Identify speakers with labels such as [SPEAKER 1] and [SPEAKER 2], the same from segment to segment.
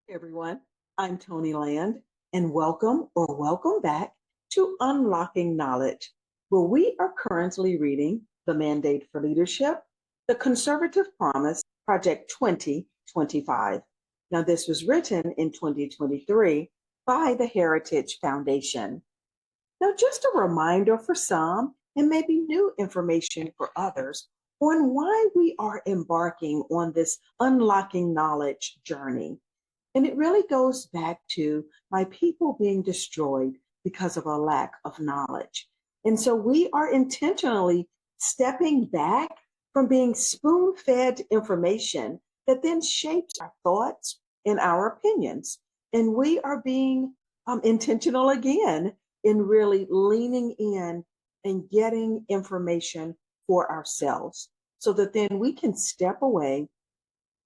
[SPEAKER 1] Hey everyone, I'm Toni Land, and welcome back to Unlocking Knowledge, where we are currently reading The Mandate for Leadership, The Conservative Promise, Project 2025. Now, this was written in 2023 by the Heritage Foundation. Now, just a reminder for some, and maybe new information for others, on why we are embarking on this unlocking knowledge journey. And it really goes back to my people being destroyed because of a lack of knowledge. And so we are intentionally stepping back from being spoon fed information that then shapes our thoughts and our opinions. And we are being intentional again in really leaning in and getting information for ourselves so that then we can step away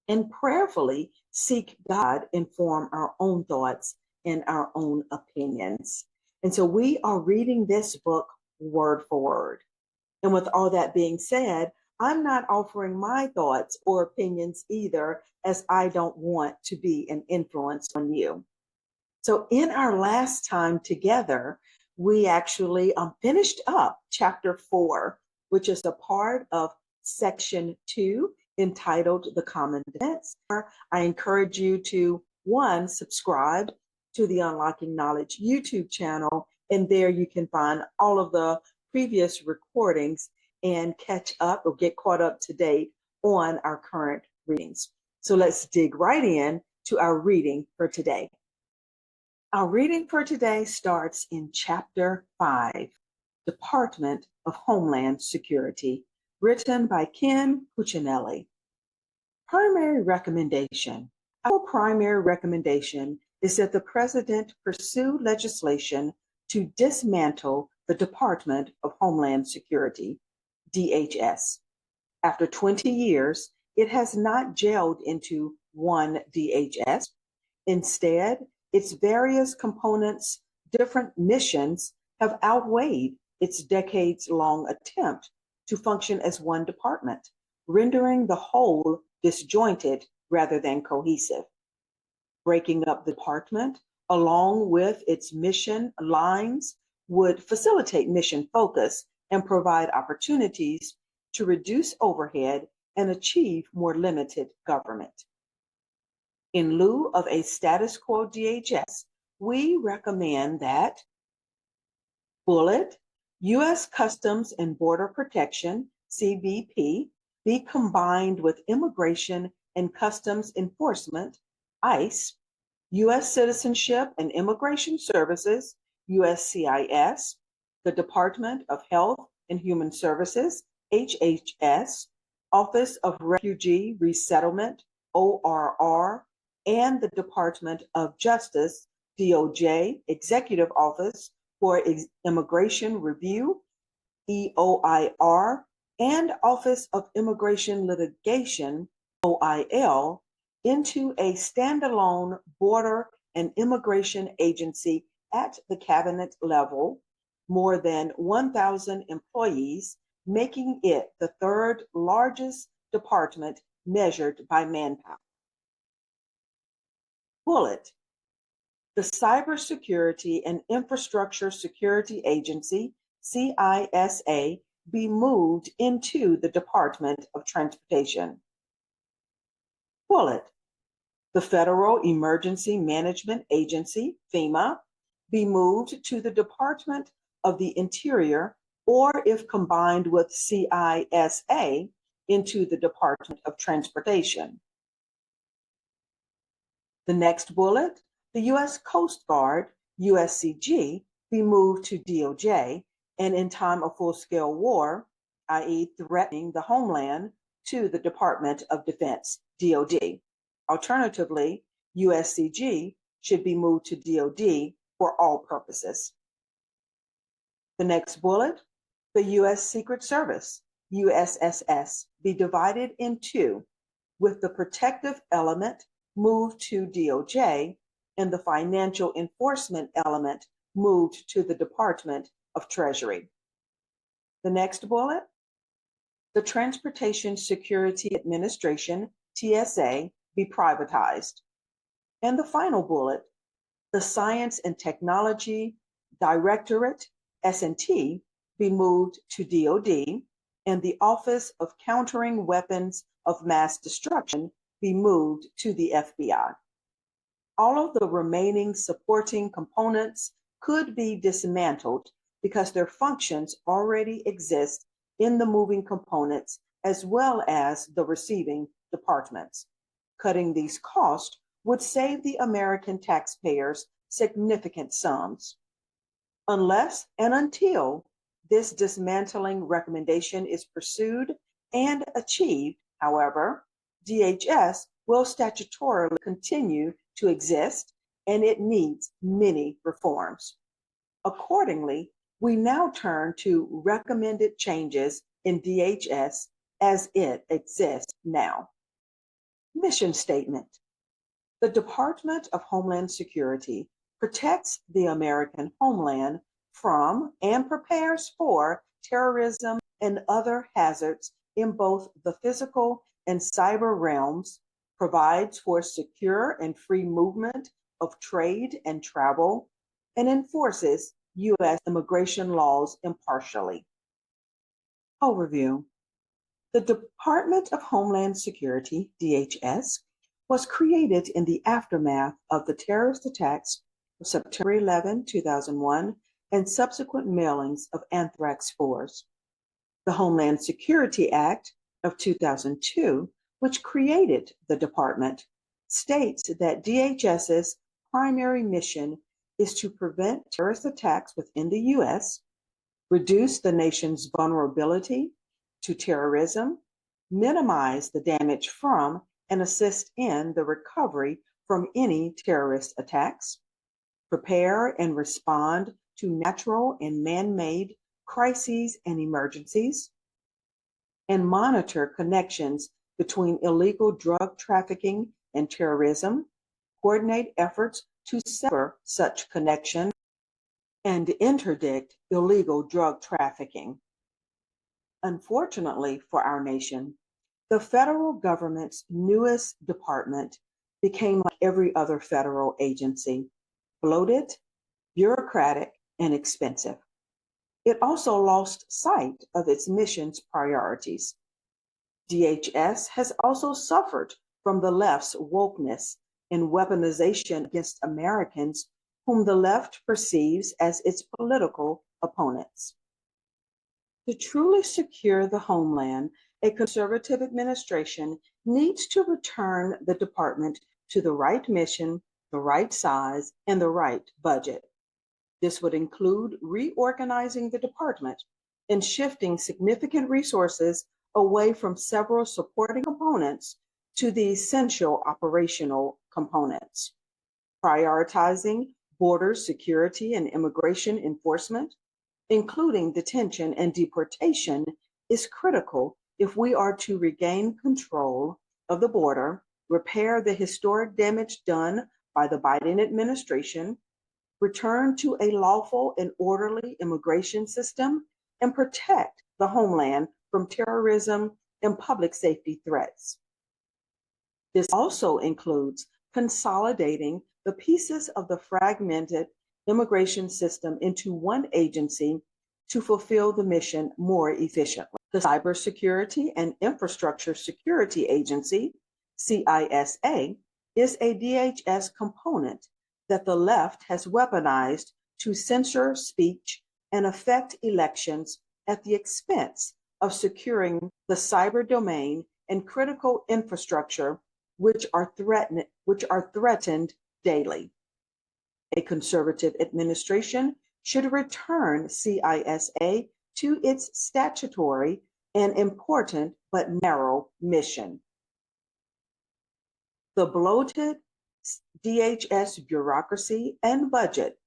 [SPEAKER 1] and prayerfully seek God and form our own thoughts and our own opinions. And so we are reading this book word for word. And with all that being said, I'm not offering my thoughts or opinions either, as I don't want to be an influence on you. So in our last time together, we actually finished up chapter 4, which is a part of section 2 entitled The Common Defense. I encourage you to, one, subscribe to the Unlocking Knowledge YouTube channel, and there you can find all of the previous recordings and catch up or get caught up to date on our current readings. So let's dig right in to our reading for today. Our reading for today starts in Chapter 5, Department of Homeland Security, written by Ken Cuccinelli. Primary recommendation. Our primary recommendation is that the President pursue legislation to dismantle the Department of Homeland Security, DHS. After 20 years, it has not gelled into one DHS. Instead, its various components' different missions have outweighed its decades-long attempt to function as one department, rendering the whole disjointed rather than cohesive. Breaking up the department, along with its mission lines, would facilitate mission focus and provide opportunities to reduce overhead and achieve more limited government. In lieu of a status quo DHS, we recommend that bullet, U.S. Customs and Border Protection, CBP, be combined with Immigration and Customs Enforcement, ICE, U.S. Citizenship and Immigration Services, USCIS, the Department of Health and Human Services, HHS, Office of Refugee Resettlement, ORR, and the Department of Justice, DOJ, Executive Office for Immigration Review, EOIR, and Office of Immigration Litigation, OIL, into a standalone border and immigration agency at the cabinet level, more than 1,000 employees, making it the third largest department measured by manpower. Bullet, the Cybersecurity and Infrastructure Security Agency, CISA, be moved into the Department of Transportation. Bullet, the Federal Emergency Management Agency, FEMA, be moved to the Department of the Interior, or if combined with CISA, into the Department of Transportation. The next bullet, the U.S. Coast Guard, USCG, be moved to DOJ, and in time of full-scale war, i.e. threatening the homeland, to the Department of Defense, DoD. Alternatively, USCG should be moved to DoD for all purposes. The next bullet, the U.S. Secret Service, USSS, be divided in two, with the protective element moved to DOJ and the financial enforcement element moved to the Department of Treasury. The next bullet, the Transportation Security Administration, TSA, be privatized. And the final bullet, the Science and Technology Directorate, S&T, be moved to DOD, and the Office of Countering Weapons of Mass Destruction be moved to the FBI. All of the remaining supporting components could be dismantled because their functions already exist in the moving components as well as the receiving departments. Cutting these costs would save the American taxpayers significant sums. Unless and until this dismantling recommendation is pursued and achieved, however, DHS will statutorily continue to exist, and it needs many reforms. Accordingly, we now turn to recommended changes in DHS as it exists now. Mission statement. The Department of Homeland Security protects the American homeland from and prepares for terrorism and other hazards in both the physical and cyber realms, provides for secure and free movement of trade and travel, and enforces U.S. immigration laws impartially. Overview. The Department of Homeland Security, DHS, was created in the aftermath of the terrorist attacks of September 11, 2001, and subsequent mailings of anthrax spores. The Homeland Security Act of 2002, which created the department, states that DHS's primary mission is to prevent terrorist attacks within the U.S., reduce the nation's vulnerability to terrorism, minimize the damage from, and assist in the recovery from any terrorist attacks, prepare and respond to natural and man-made crises and emergencies, and monitor connections between illegal drug trafficking and terrorism, coordinate efforts to sever such connections, and interdict illegal drug trafficking. Unfortunately for our nation, the federal government's newest department became like every other federal agency, bloated, bureaucratic, and expensive. It also lost sight of its mission's priorities. DHS has also suffered from the left's wokeness and weaponization against Americans whom the left perceives as its political opponents. To truly secure the homeland, a conservative administration needs to return the department to the right mission, the right size, and the right budget. This would include reorganizing the department and shifting significant resources away from several supporting components to the essential operational components. Prioritizing border security and immigration enforcement, including detention and deportation, is critical if we are to regain control of the border, repair the historic damage done by the Biden administration, return to a lawful and orderly immigration system, and protect the homeland from terrorism and public safety threats. This also includes consolidating the pieces of the fragmented immigration system into one agency to fulfill the mission more efficiently. The Cybersecurity and Infrastructure Security Agency, CISA, is a DHS component that the left has weaponized to censor speech and affect elections at the expense of securing the cyber domain and critical infrastructure which are threatened daily. A conservative administration should return CISA to its statutory and important but narrow mission. The bloated DHS bureaucracy and budget,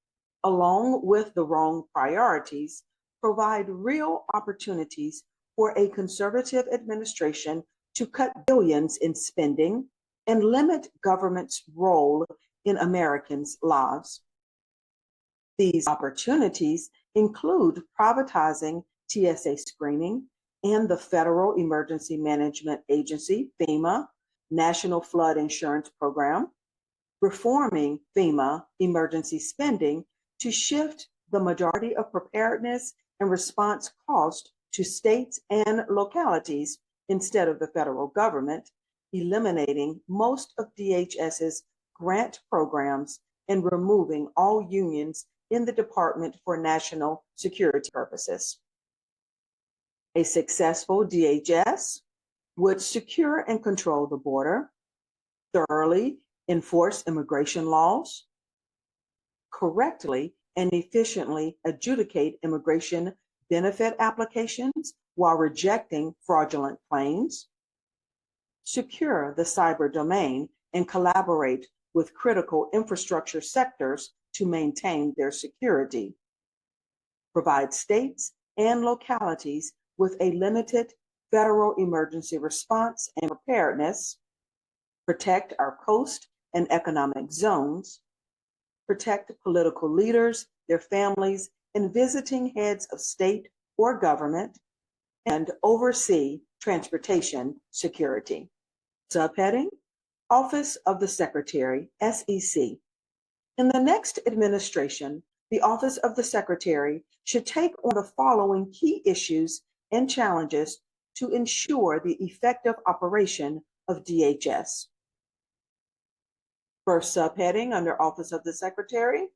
[SPEAKER 1] along with the wrong priorities, provide real opportunities for a conservative administration to cut billions in spending and limit government's role in Americans' lives. These opportunities include privatizing TSA screening and the Federal Emergency Management Agency, FEMA, National Flood Insurance Program, reforming FEMA emergency spending to shift the majority of preparedness and response cost to states and localities instead of the federal government, eliminating most of DHS's grant programs and removing all unions in the Department for National Security purposes. A successful DHS would secure and control the border, thoroughly enforce immigration laws, correctly and efficiently adjudicate immigration benefit applications while rejecting fraudulent claims, secure the cyber domain and collaborate with critical infrastructure sectors to maintain their security, provide states and localities with a limited federal emergency response and preparedness, protect our coast and economic zones, protect political leaders, their families, and visiting heads of state or government, and oversee transportation security. Subheading, Office of the Secretary, SEC. In the next administration, the Office of the Secretary should take on the following key issues and challenges to ensure the effective operation of DHS. First subheading under Office of the Secretary,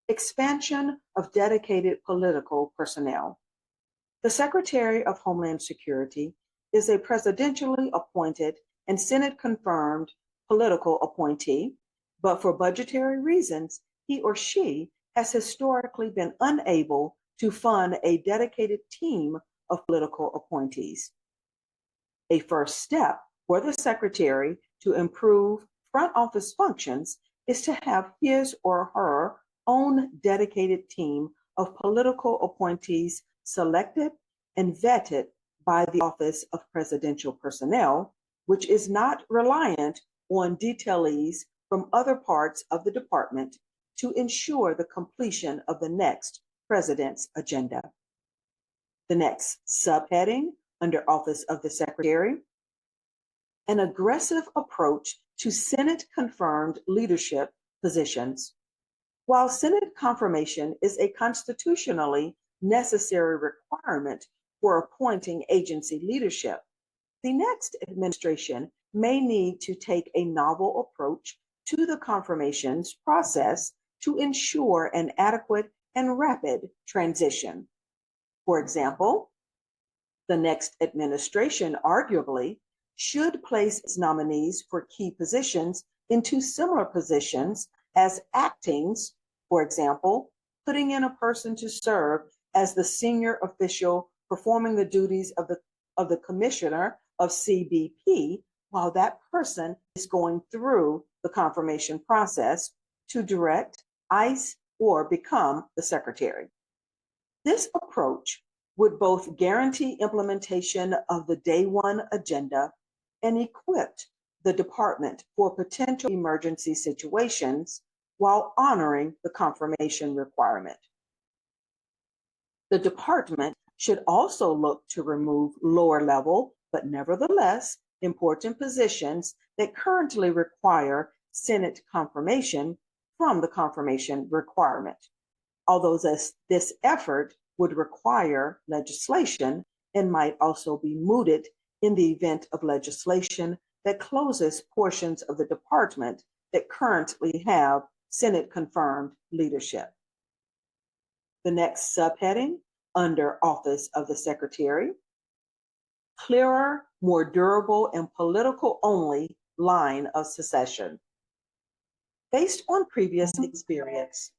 [SPEAKER 1] expansion of dedicated political personnel. The Secretary of Homeland Security is a presidentially appointed and Senate-confirmed political appointee, but for budgetary reasons, he or she has historically been unable to fund a dedicated team of political appointees. A first step for the Secretary to improve front office functions is to have his or her own dedicated team of political appointees selected and vetted by the Office of Presidential Personnel, which is not reliant on detailees from other parts of the department to ensure the completion of the next president's agenda. The next subheading under Office of the Secretary, an aggressive approach to Senate-confirmed leadership positions. While Senate confirmation is a constitutionally necessary requirement for appointing agency leadership, the next administration may need to take a novel approach to the confirmations process to ensure an adequate and rapid transition. For example, the next administration arguably should place its nominees for key positions into similar positions as actings, for example, putting in a person to serve as the senior official performing the duties of the commissioner of CBP while that person is going through the confirmation process to direct, ICE, or become the secretary. This approach would both guarantee implementation of the day one agenda and equip the department for potential emergency situations while honoring the confirmation requirement. The department should also look to remove lower level, but nevertheless important positions that currently require Senate confirmation from the confirmation requirement. Although this effort would require legislation and might also be mooted in the event of legislation that closes portions of the department that currently have Senate-confirmed leadership. The next subheading under Office of the Secretary, clearer, more durable, and political-only line of succession. Based on previous experience,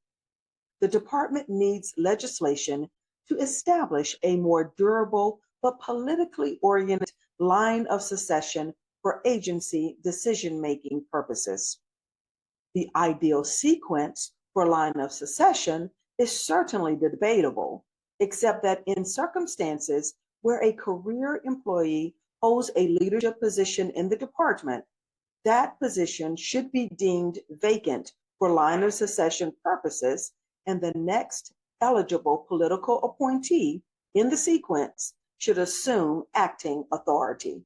[SPEAKER 1] the department needs legislation to establish a more durable but politically oriented line of succession for agency decision-making purposes. The ideal sequence for line of succession is certainly debatable, except that in circumstances where a career employee holds a leadership position in the department, that position should be deemed vacant for line of succession purposes, and the next eligible political appointee in the sequence should assume acting authority.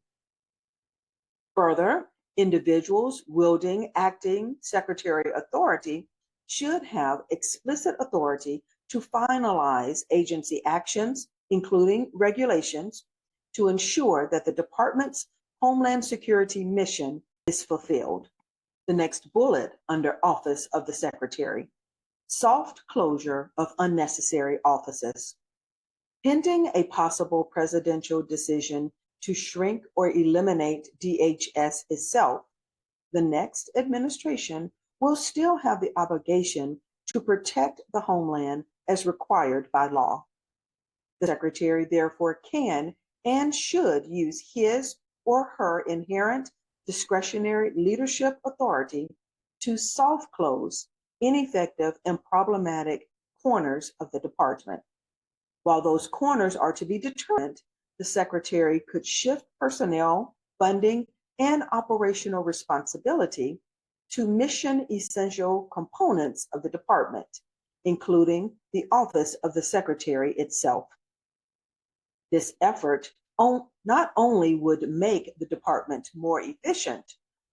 [SPEAKER 1] Further, Individuals wielding acting secretary authority should have explicit authority to finalize agency actions, including regulations, to ensure that the department's Homeland Security mission is fulfilled. The next bullet under Office of the Secretary: soft closure of unnecessary offices. Pending a possible presidential decision to shrink or eliminate DHS itself, the next administration will still have the obligation to protect the homeland as required by law. The Secretary therefore can and should use his or her inherent discretionary leadership authority to soft close ineffective and problematic corners of the department. While those corners are to be determined, the Secretary could shift personnel, funding, and operational responsibility to mission-essential components of the department, including the Office of the Secretary itself. This effort not only would make the department more efficient,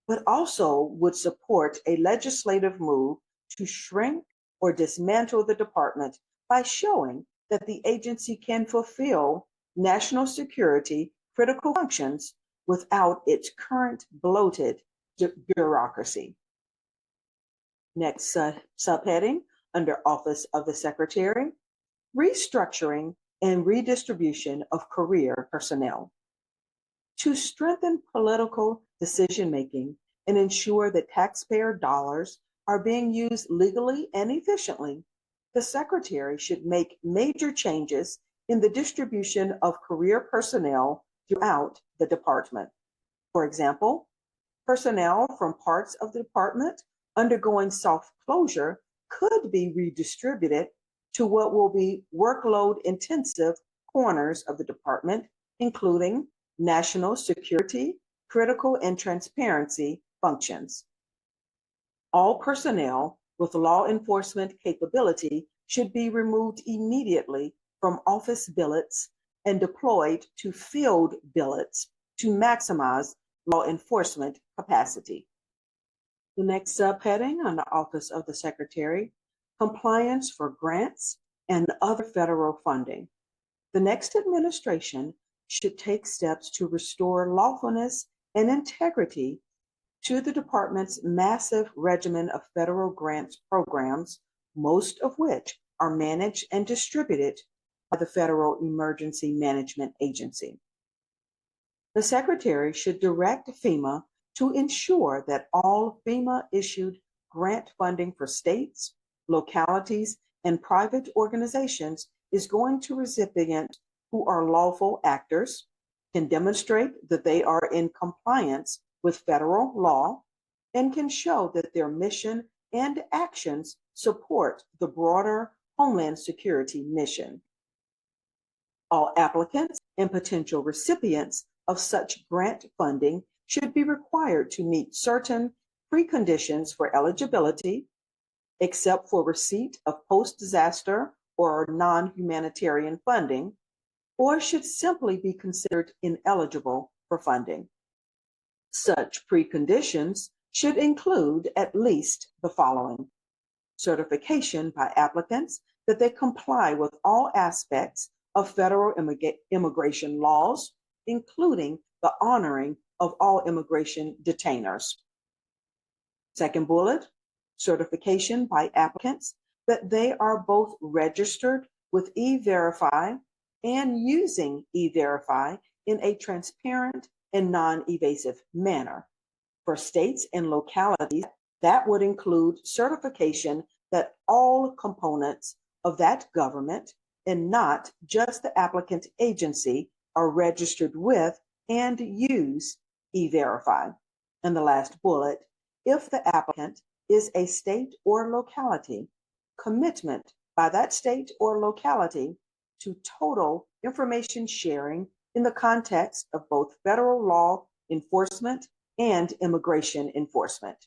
[SPEAKER 1] but also would support a legislative move to shrink or dismantle the department by showing that the agency can fulfill national security critical functions without its current bloated bureaucracy. Next subheading under Office of the Secretary: restructuring and redistribution of career personnel. To strengthen political decision-making and ensure that taxpayer dollars are being used legally and efficiently, the Secretary should make major changes in the distribution of career personnel throughout the department. For example, personnel from parts of the department undergoing soft closure could be redistributed to what will be workload-intensive corners of the department, including national security, critical, and transparency functions. All personnel with law enforcement capability should be removed immediately from office billets and deployed to field billets to maximize law enforcement capacity. The next subheading on the Office of the Secretary: compliance for grants and other federal funding. The next administration should take steps to restore lawfulness and integrity to the department's massive regimen of federal grants programs, most of which are managed and distributed by the Federal Emergency Management Agency. The Secretary should direct FEMA to ensure that all FEMA-issued grant funding for states, localities, and private organizations is going to recipients who are lawful actors, can demonstrate that they are in compliance with federal law, and can show that their mission and actions support the broader Homeland Security mission. All applicants and potential recipients of such grant funding should be required to meet certain preconditions for eligibility, except for receipt of post-disaster or non-humanitarian funding, or should simply be considered ineligible for funding. Such preconditions should include at least the following: certification by applicants that they comply with all aspects of federal immigration laws, including the honoring of all immigration detainers. Second bullet, certification by applicants that they are both registered with E-Verify and using E-Verify in a transparent and non-evasive manner. For states and localities, that would include certification that all components of that government and not just the applicant agency are registered with and use E-Verify. And the last bullet, if the applicant is a state or locality, commitment by that state or locality to total information sharing in the context of both federal law enforcement and immigration enforcement.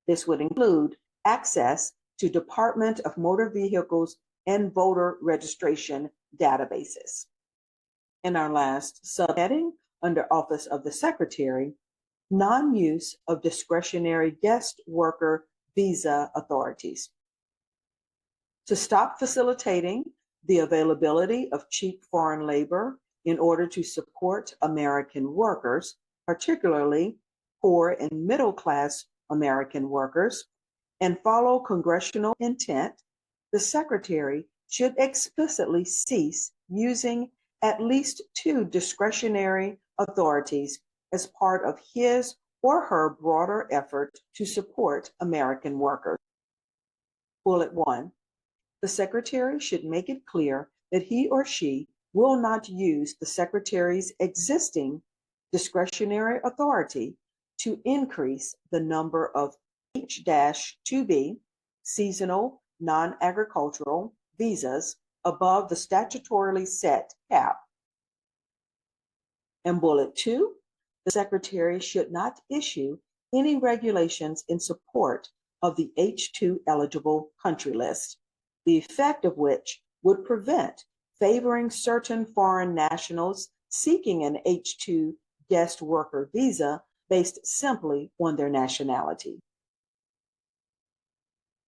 [SPEAKER 1] This would include access to Department of Motor Vehicles and voter registration databases. In our last subheading under Office of the Secretary, non-use of discretionary guest worker visa authorities. To stop facilitating the availability of cheap foreign labor in order to support American workers, particularly poor and middle-class American workers, and follow congressional intent, the Secretary should explicitly cease using at least 2 discretionary authorities as part of his or her broader effort to support American workers. Bullet 1. The Secretary should make it clear that he or she will not use the Secretary's existing discretionary authority to increase the number of H-2B seasonal non-agricultural visas above the statutorily set cap. And bullet 2, the Secretary should not issue any regulations in support of the H-2 eligible country list, the effect of which would prevent favoring certain foreign nationals seeking an H-2 guest worker visa based simply on their nationality.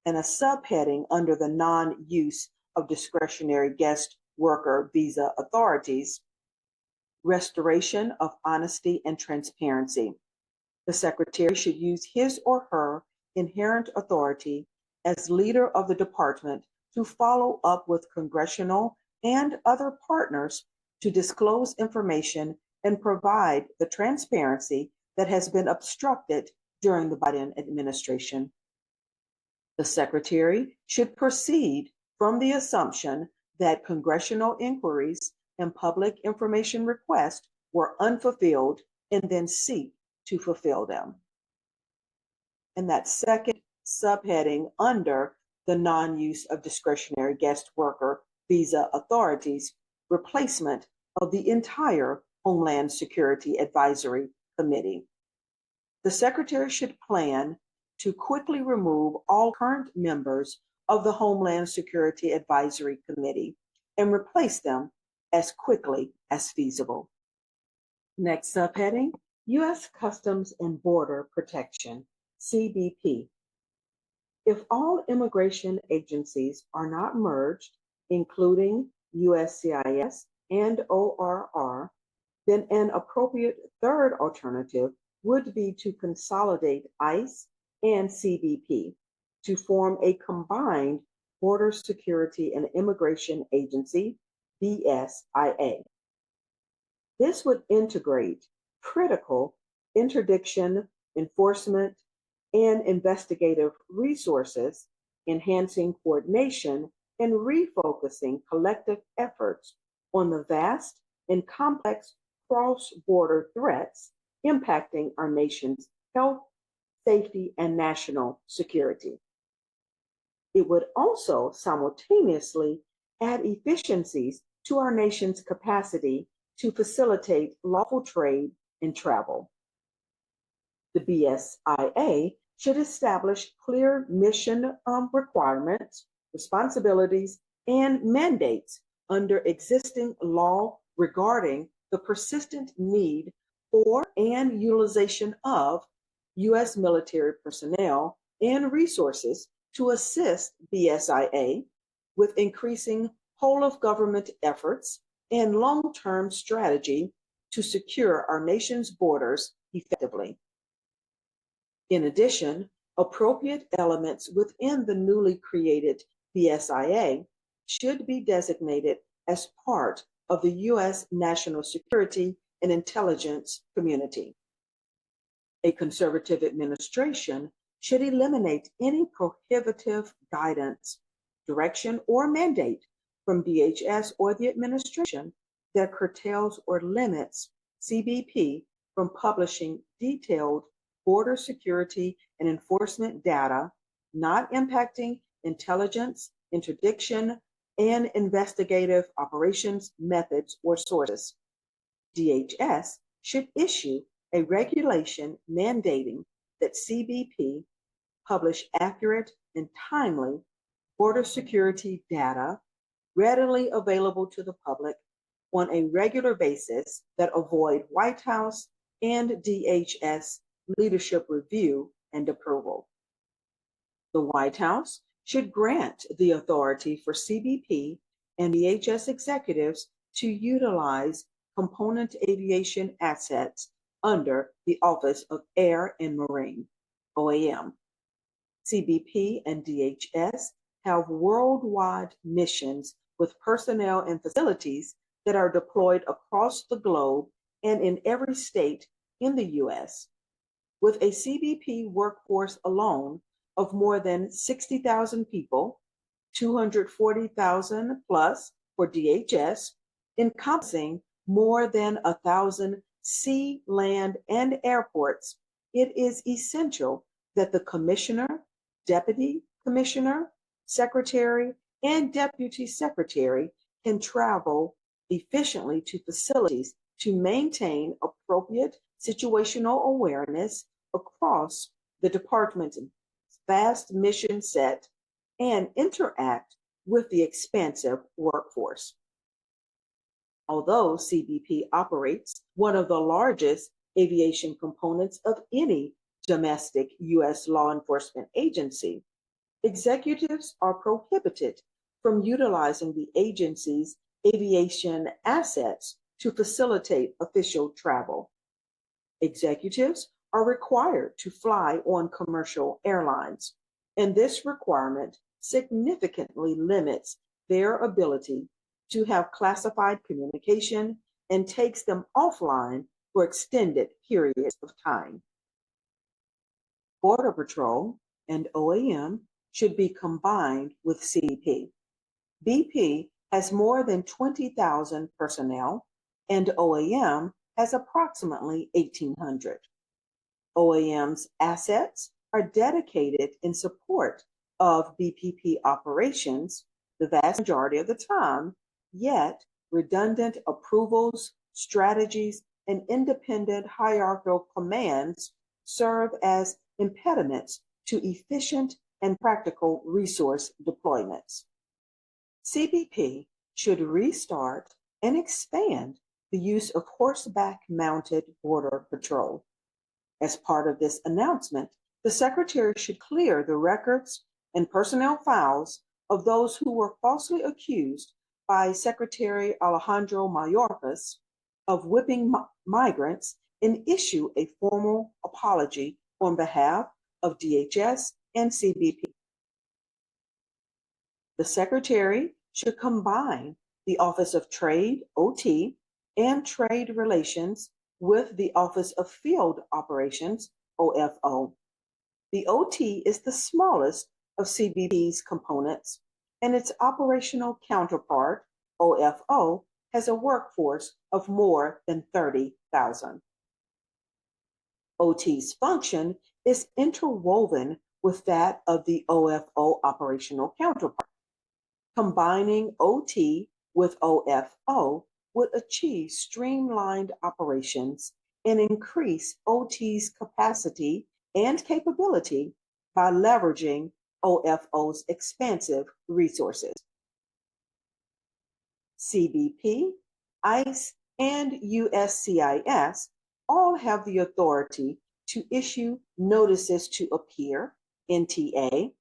[SPEAKER 1] And a subheading under the non-use of discretionary guest worker visa authorities, restoration of honesty and transparency. The Secretary should use his or her inherent authority as leader of the department to follow up with congressional and other partners to disclose information and provide the transparency that has been obstructed during the Biden administration. The Secretary should proceed from the assumption that congressional inquiries and public information requests were unfulfilled and then seek to fulfill them. And that second subheading under the non-use of discretionary guest worker visa authorities, replacement of the entire Homeland Security Advisory Committee. The Secretary should plan to quickly remove all current members of the Homeland Security Advisory Committee and replace them as quickly as feasible. Next subheading, U.S. Customs and Border Protection, CBP. If all immigration agencies are not merged, including USCIS and ORR, then an appropriate third alternative would be to consolidate ICE and CBP to form a combined Border Security and Immigration Agency, BSIA. This would integrate critical interdiction enforcement and investigative resources, enhancing coordination and refocusing collective efforts on the vast and complex cross-border threats impacting our nation's health, safety, and national security. It would also simultaneously add efficiencies to our nation's capacity to facilitate lawful trade and travel. The BSIA should establish clear mission requirements, responsibilities, and mandates under existing law regarding the persistent need for and utilization of U.S. military personnel and resources to assist BSIA with increasing whole-of-government efforts and long-term strategy to secure our nation's borders effectively. In addition, appropriate elements within the newly created BSIA should be designated as part of the U.S. national security and intelligence community. A conservative administration should eliminate any prohibitive guidance, direction, or mandate from DHS or the administration that curtails or limits CBP from publishing detailed border security and enforcement data not impacting intelligence, interdiction, and investigative operations methods or sources. DHS should issue a regulation mandating that CBP publish accurate and timely border security data readily available to the public on a regular basis that avoid White House and DHS leadership review and approval. The White House should grant the authority for CBP and DHS executives to utilize component aviation assets under the Office of Air and Marine, OAM. CBP and DHS have worldwide missions with personnel and facilities that are deployed across the globe and in every state in the U.S. With a CBP workforce alone of more than 60,000 people, 240,000 plus for DHS, encompassing more than 1,000 sea, land, and airports, it is essential that the commissioner, deputy commissioner, secretary, and deputy secretary can travel efficiently to facilities to maintain appropriate situational awareness across the department's vast mission set and interact with the expansive workforce. Although CBP operates one of the largest aviation components of any domestic U.S. law enforcement agency, executives are prohibited from utilizing the agency's aviation assets to facilitate official travel. Executives are required to fly on commercial airlines, and this requirement significantly limits their ability to have classified communication and takes them offline for extended periods of time. Border Patrol and OAM should be combined with CBP. BP has more than 20,000 personnel, and OAM has approximately 1,800. OAM's assets are dedicated in support of BPP operations the vast majority of the time, yet redundant approvals, strategies, and independent hierarchical commands serve as impediments to efficient and practical resource deployments. CBP should restart and expand the use of horseback-mounted border patrol. As part of this announcement, the Secretary should clear the records and personnel files of those who were falsely accused by Secretary Alejandro Mayorkas of whipping migrants and issue a formal apology on behalf of DHS and CBP. The Secretary should combine the Office of Trade, OT, and Trade Relations with the Office of Field Operations, OFO. The OT is the smallest of CBP's components, and its operational counterpart, OFO, has a workforce of more than 30,000. OT's function is interwoven with that of the OFO operational counterpart. Combining OT with OFO would achieve streamlined operations and increase OT's capacity and capability by leveraging OFO's expansive resources. CBP, ICE, and USCIS all have the authority to issue notices to appear, NTA,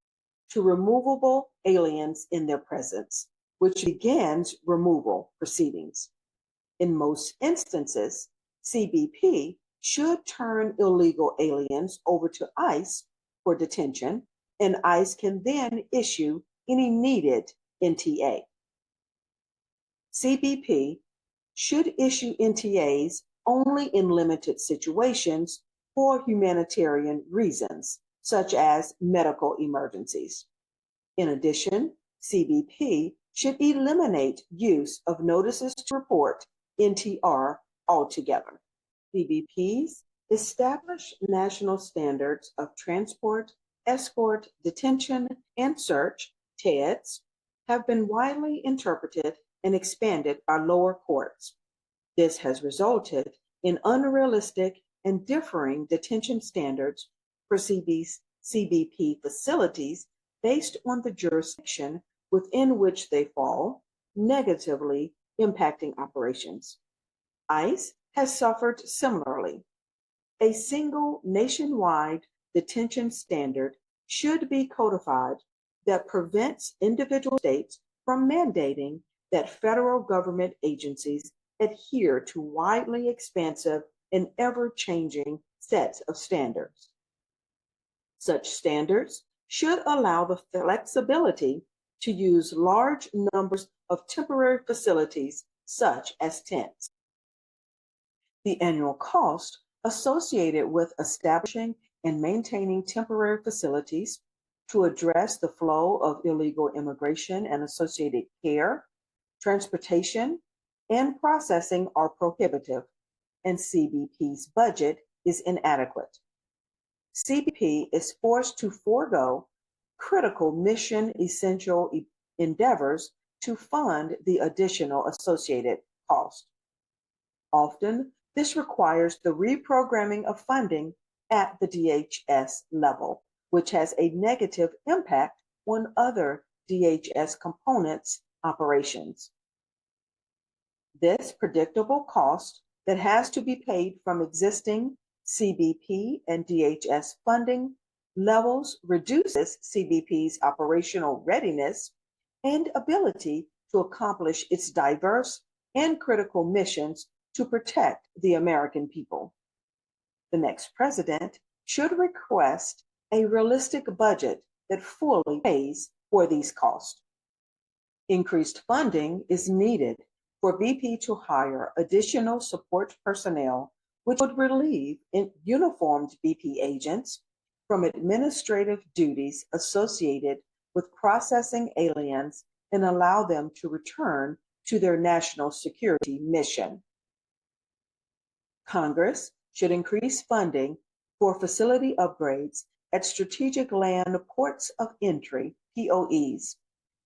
[SPEAKER 1] to removable aliens in their presence, which begins removal proceedings. In most instances, CBP should turn illegal aliens over to ICE for detention, and ICE can then issue any needed NTA. CBP should issue NTAs only in limited situations for humanitarian reasons, such as medical emergencies. In addition, CBP should eliminate use of notices to report, NTR, altogether. CBP's established national standards of transport, escort, detention, and search, TEDS, have been widely interpreted and expanded by lower courts. This has resulted in unrealistic and differing detention standards for CBP facilities based on the jurisdiction within which they fall, negatively impacting operations. ICE has suffered similarly. A single nationwide detention standard should be codified that prevents individual states from mandating that federal government agencies adhere to widely expansive and ever-changing sets of standards. Such standards should allow the flexibility to use large numbers of temporary facilities, such as tents. The annual cost associated with establishing and maintaining temporary facilities to address the flow of illegal immigration and associated care, transportation, and processing are prohibitive, and CBP's budget is inadequate. CBP is forced to forego critical mission essential endeavors to fund the additional associated cost. Often, this requires the reprogramming of funding at the DHS level, which has a negative impact on other DHS components' operations. This predictable cost that has to be paid from existing CBP and DHS funding levels reduces CBP's operational readiness and ability to accomplish its diverse and critical missions to protect the American people. The next president should request a realistic budget that fully pays for these costs. Increased funding is needed for BP to hire additional support personnel, which would relieve uniformed BP agents from administrative duties associated with processing aliens and allow them to return to their national security mission. Congress should increase funding for facility upgrades at strategic land ports of entry, POEs,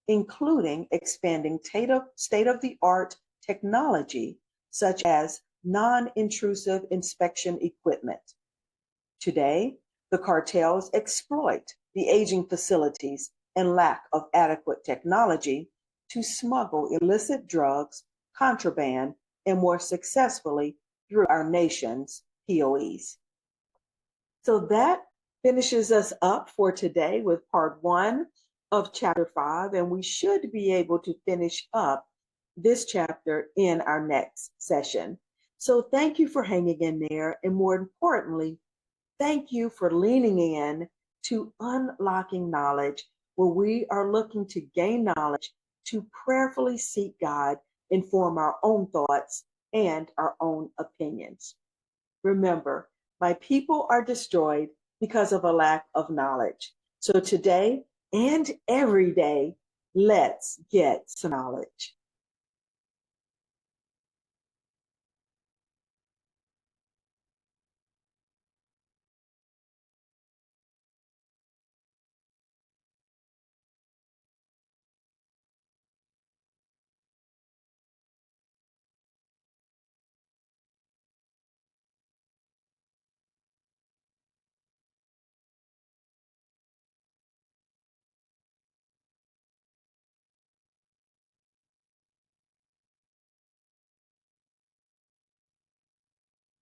[SPEAKER 1] including expanding state-of-the-art technology such as non-intrusive inspection equipment. Today, the cartels exploit the aging facilities and lack of adequate technology to smuggle illicit drugs, contraband, and more successfully through our nation's POEs. So that finishes us up for today with part 1 of chapter 5, and we should be able to finish up this chapter in our next session. So thank you for hanging in there, and more importantly, thank you for leaning in to Unlocking Knowledge, where we are looking to gain knowledge to prayerfully seek God, inform our own thoughts and our own opinions. Remember, my people are destroyed because of a lack of knowledge. So today and every day, let's get some knowledge.